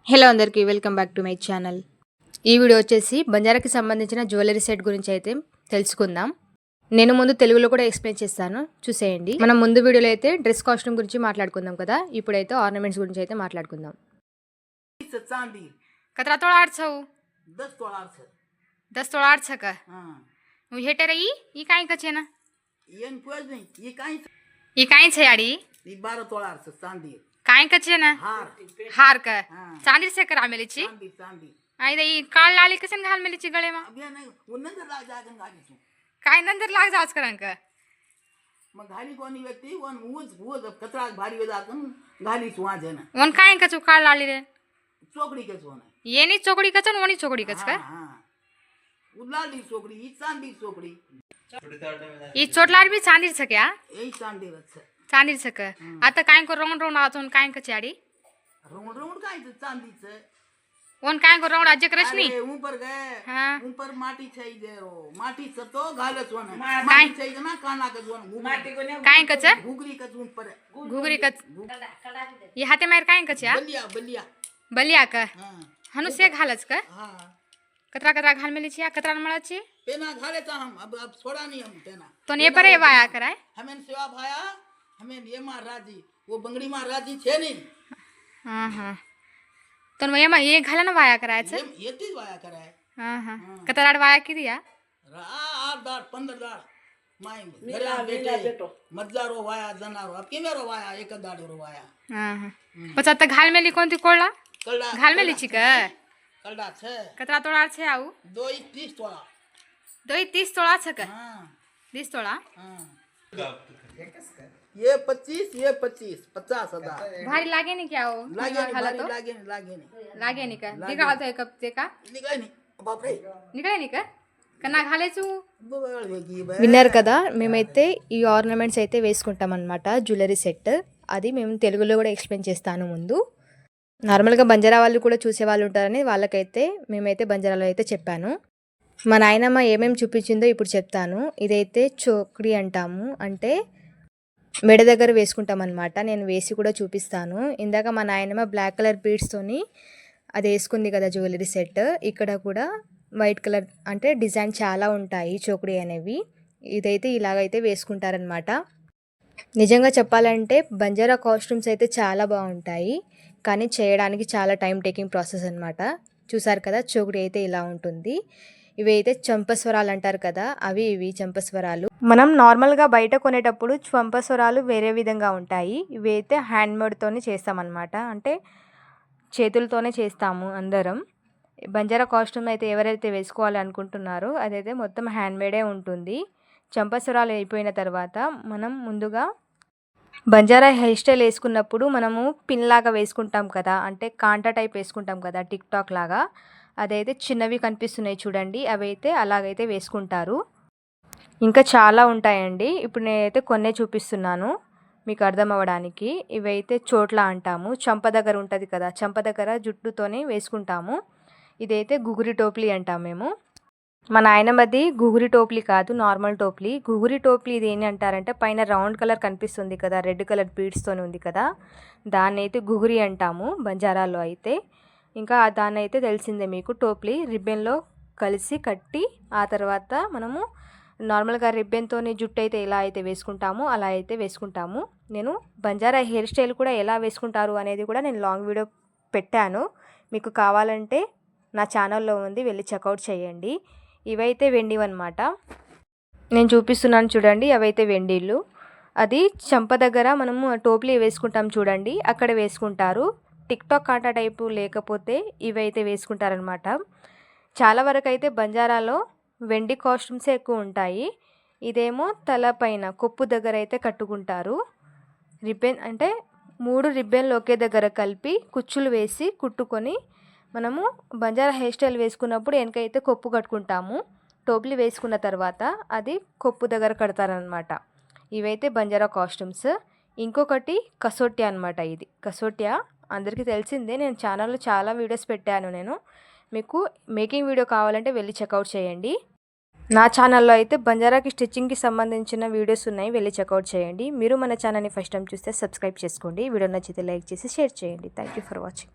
Hello అందరికీ welcome back to my channel. ఈ video వచ్చేసి బంజారాకి సంబంధించిన జ్యువెలరీ సెట్ గురించి అయితే తెలుసుకుందాం. నేను ముందు తెలుగులో కూడా ఎక్స్ప్లెయిన్ చేస్తాను, చూసేయండి. మనం ముందు వీడియోలో అయితే డ్రెస్ కాస్ట్యూమ్ గురించి మాట్లాడుకుందాం కదా, ఇప్పుడైతే ఆర్నమెంట్స్ గురించి అయితే మాట్లాడుకుందాం. कतरा तोळा आठछौ 10 तोळा छ 10 तोळा 8 छ का હું હેટે રહી ઈ કાઈ કછે ના येन कोज नहीं ઈ કાઈ છે આડી ये 12 तोळा छ चांदी કાઈ કછે ना हार हार का चांदी से करा मेलीची चांदी चांदी आई ई काळ लाली कसन घाल मेलीची गळे मा अब ये नहीं उन्नत लाग जागन गाली छु काय नंतर लाग जाच करन का मग घाली कोणी व्यक्ती वन ऊज कचरा भारी वेदाकन घाली छु आज है ना वन काय कछु काळ लाली रे चोकड़ी के सोना ये नी चोकड़ी कचन वनी चोकड़ी कच का हां उलाली चोकड़ी ई चांदी चोकड़ी ई चोटलार भी चांदी छ क्या यही चांदी छ चांदी छ का आता काय को राउंड राउंड आतून काय कचाडी राउंड राउंड काय चांदी छ वन काय को राउंड अजय कृष्णी अरे ऊपर गए हां ऊपर माटी छै देरो माटी छ तो घाले सोना माटी छै ना काना के जोन माटी को ने काय कच घुगरी के जोन पर घुगरी कच ये हाते मार काय कचा बलिया बलिया बलिया का हां हनु से घालच का हां कतरा कतरा घाल मेली छिया कतरा मळाची पेना घाले ता हम अब छोड़ा नहीं हम पेना तो ने परे वाया कराय हमें सेवा भाया हमें ये मां राजी वो बंगड़ी मां राजी छे नहीं हां हां तो ये घाला ना वाया करायच ये तीज वाया कराय हां हां कतरा वाया की दिया रा 8 दाड़ 15 दाड़ माई घरा बेटो मज्जारो वाया जनारो अब केमेरो वाया एक दाड़ी रो वाया हां हां पछा त घाल मेली कोणती कोळला कलडा घाल मेली छि का कलडा छे कतरा तोळा छे आऊ 230 तोळा 230 तोळा छ का हां 30 तोळा हां ये 25 50,000 भारी लागे नहीं क्या हो लागे घाला नहीं तो लागे नहीं लागे नहीं का दिखा तो कब ते का निकाय नहीं बाप रे निकळे नहीं का కన్నా కాలేచు बोलगी बे విన్నారు కదా, మేమైతే ఈ ఆర్నమెంట్స్ అయితే వేసుకుంటాం అన్నమాట, జ్యువెలరీ సెట్. అది మేము తెలుగులో కూడా ఎక్స్ప్లెయిన్ చేస్తాను ముందు. నార్మల్గా బంజారా వాళ్ళు కూడా చూసే వాళ్ళు ఉంటారని వాళ్ళకైతే మేమైతే బంజారాలో అయితే చెప్పాను. మా నాయనమ్మ ఏమేమి చూపించిందో ఇప్పుడు చెప్తాను. ఇదైతే చోకడి అంటాము, అంటే మెడ దగ్గర వేసుకుంటాం అనమాట. నేను వేసి కూడా చూపిస్తాను. ఇందాక మా నాయనమ్మ బ్లాక్ కలర్ బీడ్స్తోని అది వేసుకుంది కదా జ్యువెలరీ సెట్. ఇక్కడ కూడా వైట్ కలర్ అంటే డిజైన్ చాలా ఉంటాయి చోకడి అనేవి. ఇదైతే ఇలాగైతే వేసుకుంటారనమాట. నిజంగా చెప్పాలంటే బంజారా కాస్ట్యూమ్స్ అయితే చాలా బాగుంటాయి, కానీ చేయడానికి చాలా టైం టేకింగ్ ప్రాసెస్ అనమాట. చూసారు కదా, చోకడి అయితే ఇలా ఉంటుంది. ఇవి అయితే చంపస్వరాలు అంటారు కదా, ఇవి చంపస్వరాలు. మనం నార్మల్గా బయట కొనేటప్పుడు చంపస్వరాలు వేరే విధంగా ఉంటాయి. ఇవి అయితే హ్యాండ్మేడ్తోనే చేస్తామన్నమాట, అంటే చేతులతోనే చేస్తాము అందరం. బంజారా కాస్ట్యూమ్ అయితే ఎవరైతే వేసుకోవాలి అనుకుంటున్నారో అదైతే మొత్తం హ్యాండ్మేడే ఉంటుంది. చంపస్వరాలు అయిపోయిన తర్వాత మనం ముందుగా బంజారా హెయిర్ స్టైల్ వేసుకున్నప్పుడు మనము పిన్ లాగా వేసుకుంటాం కదా, అంటే కాంటా టైప్ వేసుకుంటాం కదా టిక్ టాక్ లాగా. అదైతే చిన్నవి కనిపిస్తున్నాయి చూడండి, అవి అయితే అలాగైతే వేసుకుంటారు. ఇంకా చాలా ఉంటాయండి, ఇప్పుడు నేనైతే కొన్నే చూపిస్తున్నాను మీకు అర్థం అవ్వడానికి. ఇవైతే చోట్ల అంటాము, చంప దగ్గర ఉంటుంది కదా, చంప దగ్గర జుట్టుతోనే వేసుకుంటాము. ఇదైతే గుగురి టోప్లీ అంటాం మేము. మా నాయనమ్మది గుగురి టోప్లీ కాదు, నార్మల్ టోప్లీ. గుగురి టోప్లీ ఇది ఏంటి అంటారంటే పైన రౌండ్ కలర్ కనిపిస్తుంది కదా, రెడ్ కలర్ బీడ్స్తోనే ఉంది కదా, దాన్ని అయితే గుగురి అంటాము బంజారాలో అయితే. ఇంకా దాన్ని అయితే తెలిసిందే మీకు, టోప్లీ రిబ్బన్లో కలిసి కట్టి ఆ తర్వాత మనము నార్మల్గా రిబ్బన్తోని జుట్టు అయితే ఎలా అయితే వేసుకుంటామో అలా అయితే వేసుకుంటాము. నేను బంజారా హెయిర్ స్టైల్ కూడా ఎలా వేసుకుంటారు అనేది కూడా నేను లాంగ్ వీడియో పెట్టాను, మీకు కావాలంటే నా ఛానల్లో ఉంది, వెళ్ళి చెక్అవుట్ చేయండి. ఇవైతే వెండివన్నమాట, నేను చూపిస్తున్నాను చూడండి. అవైతే వెండిళ్ళు. అది చంప దగ్గర మనము టోప్లీ వేసుకుంటాం చూడండి, అక్కడ వేసుకుంటారు. టిక్ టాక్ కాంటా టైపు లేకపోతే ఇవైతే వేసుకుంటారనమాట. చాలా వరకు అయితే బంజారాలో వెండి కాస్ట్యూమ్సే ఎక్కువ ఉంటాయి. ఇదేమో తల పైన కొప్పు దగ్గర అయితే కట్టుకుంటారు. రిబ్బన్ అంటే 3 రిబ్బన్లు ఒకే దగ్గర కలిపి కుచ్చులు వేసి కుట్టుకొని మనము బంజారా హెయిర్ స్టైల్ వేసుకున్నప్పుడు వెనకైతే కొప్పు కట్టుకుంటాము. టోప్లీ వేసుకున్న తర్వాత అది కొప్పు దగ్గర కడతారనమాట. ఇవైతే బంజారా కాస్ట్యూమ్స్. ఇంకొకటి కసోట్యా అనమాట. ఇది కసోట్యా అందరికీ తెలిసిందే, నేను ఛానల్లో చాలా వీడియోస్ పెట్టాను. నేను మీకు మేకింగ్ వీడియో కావాలంటే వెళ్ళి చెక్అవుట్ చేయండి. నా ఛానల్లో అయితే బంజారాకి స్టిచ్చింగ్కి సంబంధించిన వీడియోస్ ఉన్నాయి, వెళ్ళి చెక్అవుట్ చేయండి. మీరు మన ఛానల్ని ఫస్ట్ టైం చూస్తే సబ్స్క్రైబ్ చేసుకోండి. వీడియో నచ్చితే లైక్ చేసి షేర్ చేయండి. Thank you for watching.